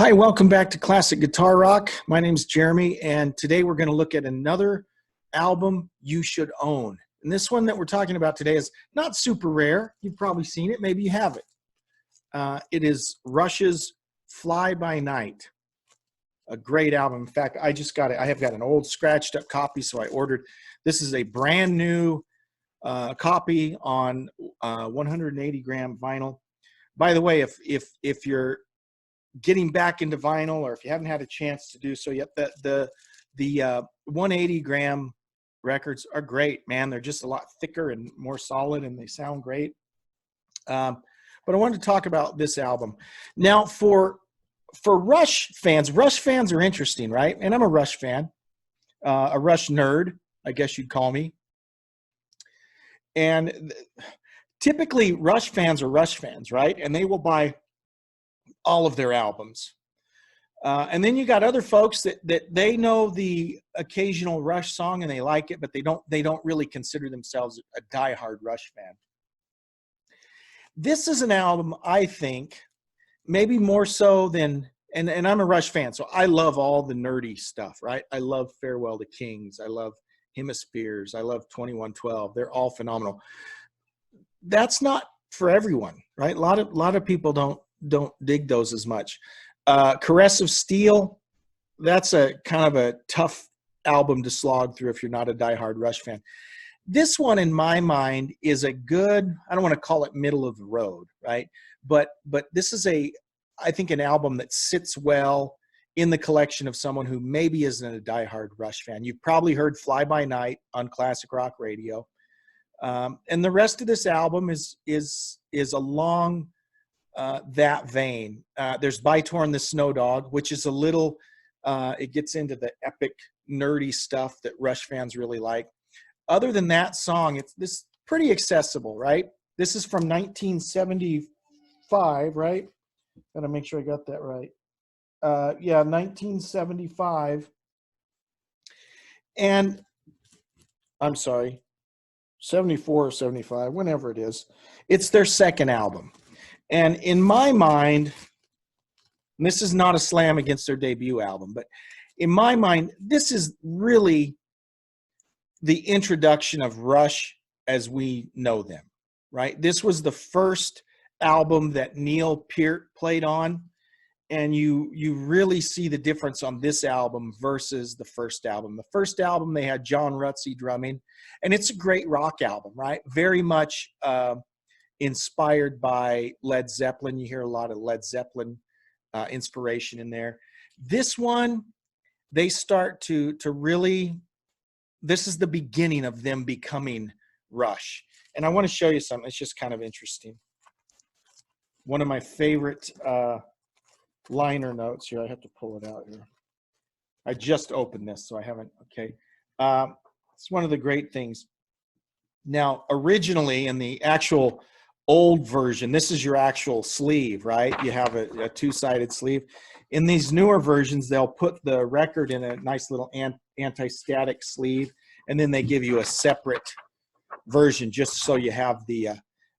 Hi, welcome back to Classic Guitar Rock. My name's Jeremy, and today we're going to look at another album you should own. And this one that we're talking about today is not super rare. You've probably seen it. Maybe you haven't. It is Rush's Fly By Night, a great album. In fact, I just got it. I have got an old scratched up copy, so I ordered. This is a brand new copy on 180 gram vinyl. By the way, if you're getting back into vinyl, or if you haven't had a chance to do so yet, the 180 gram records are great, man. They're just a lot thicker and more solid, and they sound great. But I wanted to talk about this album now. For Rush fans are interesting, right? And I'm a Rush fan, a Rush nerd, I guess you'd call me. And typically Rush fans are Rush fans, right? And they will buy all of their albums. And then you got other folks that they know the occasional Rush song and they like it, but they don't really consider themselves a diehard Rush fan. This is an album, I think, maybe more so than, and I'm a Rush fan, so I love all the nerdy stuff, right? I love Farewell to Kings. I love Hemispheres. I love 2112. They're all phenomenal. That's not for everyone, right? A lot of people don't dig those as much. Caress of Steel, that's a kind of a tough album to slog through if you're not a diehard Rush fan. This one, in my mind, is a good, I don't want to call it middle of the road, right? But this is I think an album that sits well in the collection of someone who maybe isn't a diehard Rush fan. You've probably heard Fly By Night on classic rock radio. And the rest of this album is along that vein. There's Bytorn the Snow Dog, which is a little, it gets into the epic nerdy stuff that Rush fans really like. Other than that song, it's this pretty accessible, right? This is from 1975, right? Gotta make sure I got that right. Yeah, 1975. And I'm sorry, 74 or 75, whenever it is. It's their second album. And in my mind, and this is not a slam against their debut album, but in my mind, this is really the introduction of Rush as we know them, right? This was the first album that Neil Peart played on, and you really see the difference on this album versus the first album. The first album, they had John Rutsey drumming, and it's a great rock album, right? Very much inspired by Led Zeppelin. You hear a lot of Led Zeppelin inspiration in there. This one, they start to really, this is the beginning of them becoming Rush. And I want to show you something. It's just kind of interesting. One of my favorite liner notes here. I have to pull it out here. I just opened this, so I haven't, okay. It's one of the great things. Now, originally in the actual old version, this is your actual sleeve, right? You have a two-sided sleeve. In these newer versions, they'll put the record in a nice little anti-static sleeve, and then they give you a separate version just so you have the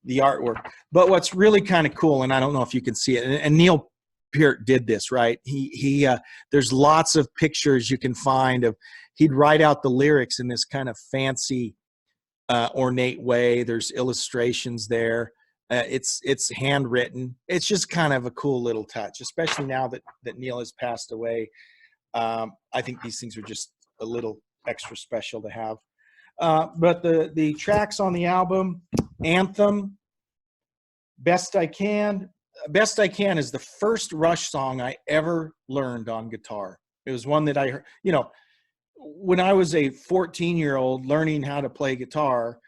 artwork. But what's really kind of cool, and I don't know if you can see it, and Neil Peart did this, right? He there's lots of pictures you can find of, he'd write out the lyrics in this kind of fancy ornate way. There's illustrations there. It's handwritten. It's just kind of a cool little touch, especially now that Neil has passed away. I think these things are just a little extra special to have. But the tracks on the album: Anthem, Best I Can. Best I Can is the first Rush song I ever learned on guitar. It was one that I heard, when I was a 14-year-old learning how to play guitar,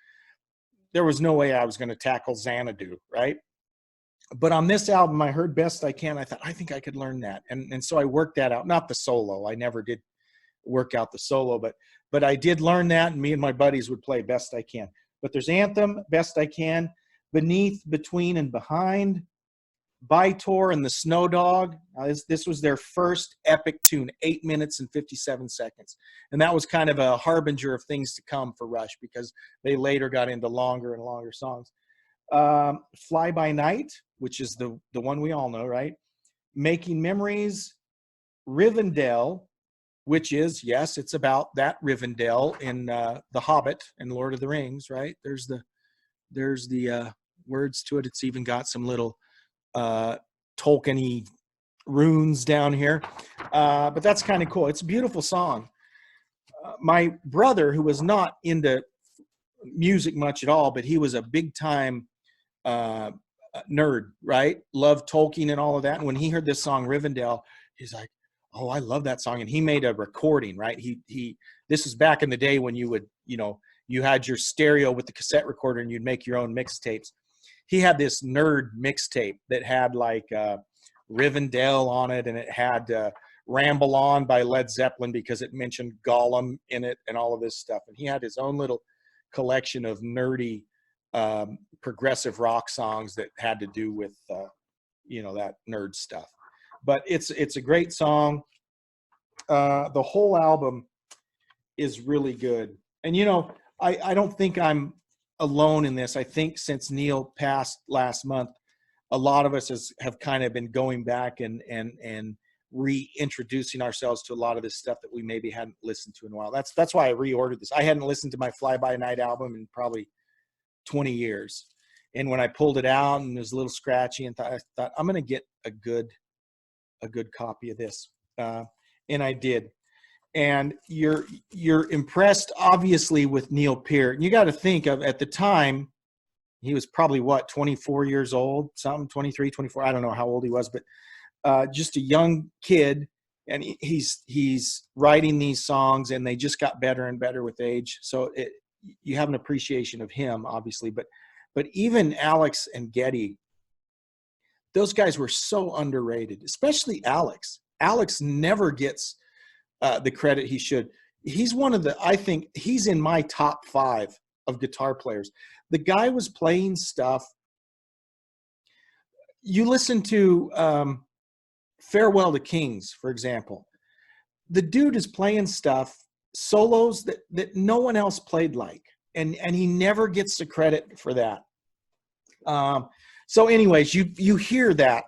there was no way I was going to tackle Xanadu, right? But on this album, I heard Best I Can. I thought, I think I could learn that. And so I worked that out. Not the solo. I never did work out the solo, but I did learn that, and me and my buddies would play Best I Can. But there's Anthem, Best I Can, Beneath, Between, and Behind, Bytor and the Snow Dog. This was their first epic tune, 8 minutes and 57 seconds. And that was kind of a harbinger of things to come for Rush, because they later got into longer and longer songs. Fly By Night, which is the one we all know, right? Making Memories, Rivendell, which is, yes, it's about that Rivendell in The Hobbit and Lord of the Rings, right? There's the words to it. It's even got some little Tolkien-y runes down here. But that's kind of cool. It's a beautiful song. My brother, who was not into music much at all, but he was a big time nerd, right? Loved Tolkien and all of that. And when he heard this song Rivendell, he's like, "Oh, I love that song." And he made a recording, right? This is back in the day when you would, you had your stereo with the cassette recorder and you'd make your own mixtapes. He had this nerd mixtape that had like Rivendell on it, and it had Ramble On by Led Zeppelin because it mentioned Gollum in it and all of this stuff. And he had his own little collection of nerdy progressive rock songs that had to do with that nerd stuff. But it's a great song. The whole album is really good. And I don't think I'm alone in this. I think since Neil passed last month, a lot of us have kind of been going back and reintroducing ourselves to a lot of this stuff that we maybe hadn't listened to in a while. That's why I reordered this. I hadn't listened to my Fly By Night album in probably 20 years. And when I pulled it out and it was a little scratchy, and I thought I'm going to get a good copy of this. And I did. And you're impressed, obviously, with Neil Peart. And you got to think of, at the time, he was probably, 24 years old, something, 23, 24. I don't know how old he was, but just a young kid. And he's writing these songs, and they just got better and better with age. So you have an appreciation of him, obviously. But even Alex and Geddy, those guys were so underrated, especially Alex. Alex never gets the credit he should. He's I think he's in my top 5 of guitar players. The guy was playing stuff. You listen to Farewell to Kings, for example. The dude is playing stuff, solos that no one else played like. And he never gets the credit for that. So anyways, you hear that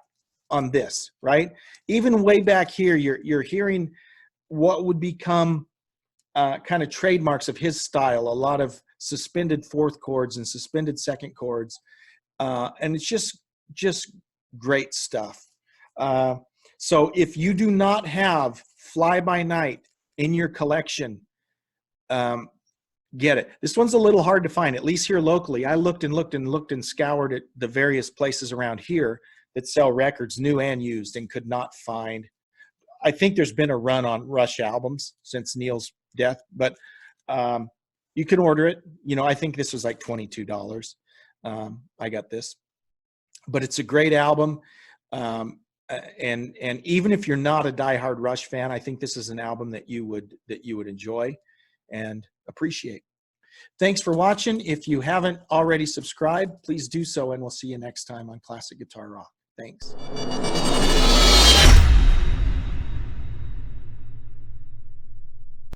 on this, right? Even way back here, you're hearing what would become kind of trademarks of his style, a lot of suspended fourth chords and suspended second chords. And it's just great stuff. So if you do not have Fly By Night in your collection, get it. This one's a little hard to find, at least here locally. I looked and scoured at the various places around here that sell records, new and used, and could not find. I think there's been a run on Rush albums since Neil's death, but you can order it. I think this was like $22. I got this, but it's a great album. And even if you're not a diehard Rush fan, I think this is an album that you would enjoy and appreciate. Thanks for watching. If you haven't already subscribed, please do so, and we'll see you next time on Classic Guitar Rock. Thanks.